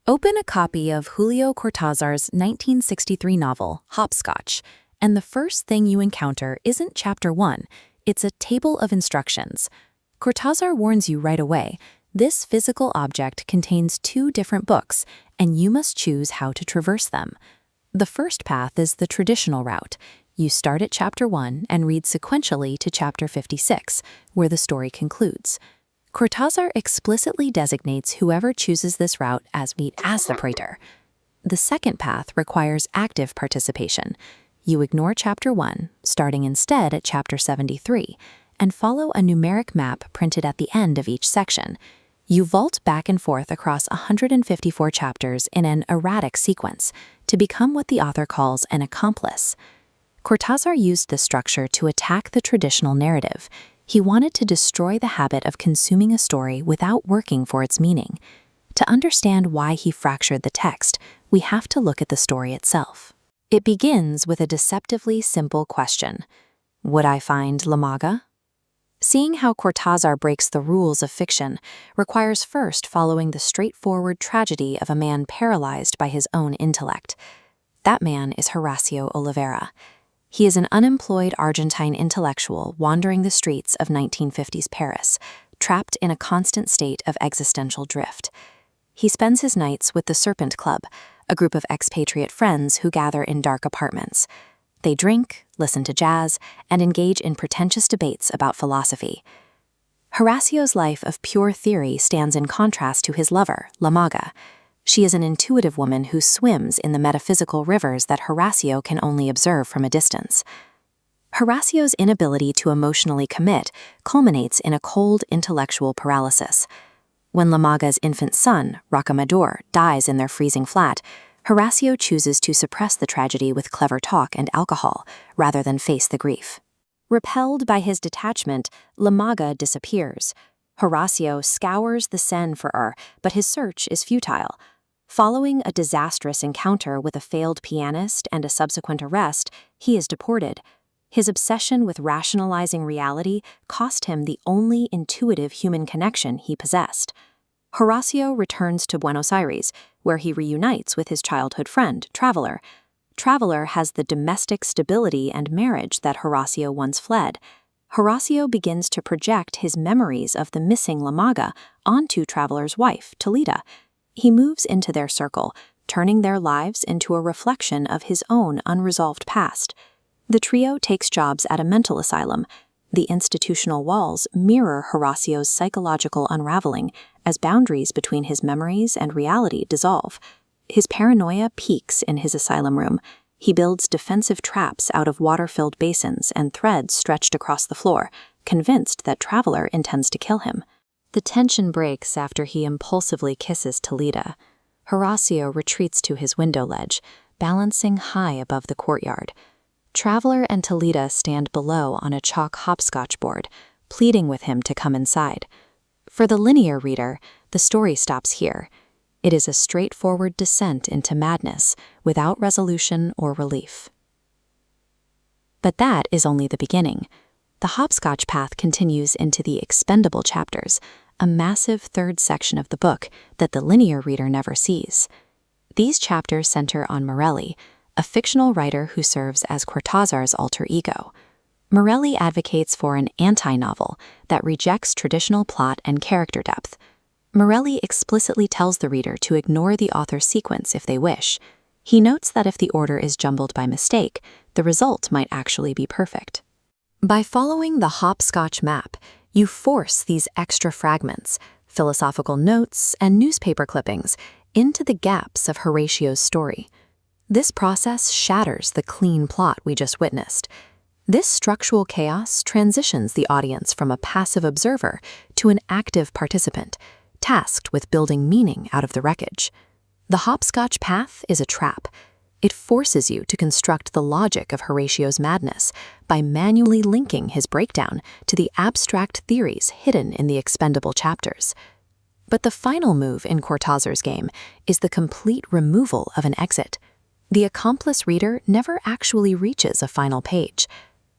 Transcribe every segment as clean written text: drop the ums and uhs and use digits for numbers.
Open a copy of Julio Cortázar's 1963 novel, Hopscotch, and the first thing you encounter isn't Chapter 1, it's a table of instructions. Cortázar warns you right away, this physical object contains 2 different books, and you must choose how to traverse them. The first path is the traditional route. You start at Chapter 1 and read sequentially to Chapter 56, where the story concludes. Cortázar explicitly designates whoever chooses this route as the praetor. The second path requires active participation. You ignore Chapter 1, starting instead at Chapter 73, and follow a numeric map printed at the end of each section. You vault back and forth across 154 chapters in an erratic sequence to become what the author calls an accomplice. Cortázar used this structure to attack the traditional narrative. He wanted to destroy the habit of consuming a story without working for its meaning. To understand why he fractured the text, we have to look at the story itself. It begins with a deceptively simple question. Would I find La Maga? Seeing how Cortázar breaks the rules of fiction requires first following the straightforward tragedy of a man paralyzed by his own intellect. That man is Horacio Oliveira. He is an unemployed Argentine intellectual wandering the streets of 1950s Paris, trapped in a constant state of existential drift. He spends his nights with the Serpent Club, a group of expatriate friends who gather in dark apartments. They drink, listen to jazz, and engage in pretentious debates about philosophy. Horacio's life of pure theory stands in contrast to his lover, La Maga. She is an intuitive woman who swims in the metaphysical rivers that Horacio can only observe from a distance. Horacio's inability to emotionally commit culminates in a cold intellectual paralysis. When La Maga's infant son, Rocamadour, dies in their freezing flat, Horacio chooses to suppress the tragedy with clever talk and alcohol, rather than face the grief. Repelled by his detachment, La Maga disappears. Horacio scours the Seine for her, but his search is futile. Following a disastrous encounter with a failed pianist and a subsequent arrest, he is deported. His obsession with rationalizing reality cost him the only intuitive human connection he possessed. Horacio returns to Buenos Aires, where he reunites with his childhood friend, Traveler. Traveler has the domestic stability and marriage that Horacio once fled. Horacio begins to project his memories of the missing La Maga onto Traveler's wife, Toledo. He moves into their circle, turning their lives into a reflection of his own unresolved past. The trio takes jobs at a mental asylum. The institutional walls mirror Horacio's psychological unraveling as boundaries between his memories and reality dissolve. His paranoia peaks in his asylum room. He builds defensive traps out of water-filled basins and threads stretched across the floor, convinced that Traveler intends to kill him. The tension breaks after he impulsively kisses Toledo. Horacio retreats to his window ledge, balancing high above the courtyard. Traveler and Toledo stand below on a chalk hopscotch board, pleading with him to come inside. For the linear reader, the story stops here. It is a straightforward descent into madness, without resolution or relief. But that is only the beginning. The hopscotch path continues into the expendable chapters, a massive third section of the book that the linear reader never sees. These chapters center on Morelli, a fictional writer who serves as Cortázar's alter ego. Morelli advocates for an anti-novel that rejects traditional plot and character depth. Morelli explicitly tells the reader to ignore the author's sequence if they wish. He notes that if the order is jumbled by mistake, the result might actually be perfect. By following the hopscotch map, you force these extra fragments, philosophical notes, and newspaper clippings into the gaps of Horacio's story. This process shatters the clean plot we just witnessed. This structural chaos transitions the audience from a passive observer to an active participant, tasked with building meaning out of the wreckage. The hopscotch path is a trap. It forces you to construct the logic of Horacio's madness by manually linking his breakdown to the abstract theories hidden in the expendable chapters. But the final move in Cortázar's game is the complete removal of an exit. The accomplice reader never actually reaches a final page.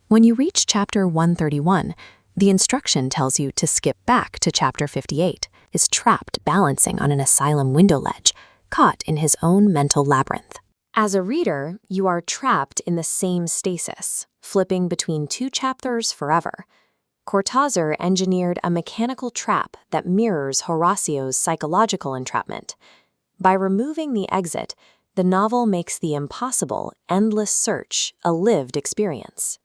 When you reach chapter 131, the instruction tells you to skip back to chapter 58, is trapped balancing on an asylum window ledge, caught in his own mental labyrinth. As a reader, you are trapped in the same stasis, flipping between two chapters forever. Cortázar engineered a mechanical trap that mirrors Horacio's psychological entrapment. By removing the exit, the novel makes the impossible, endless search a lived experience.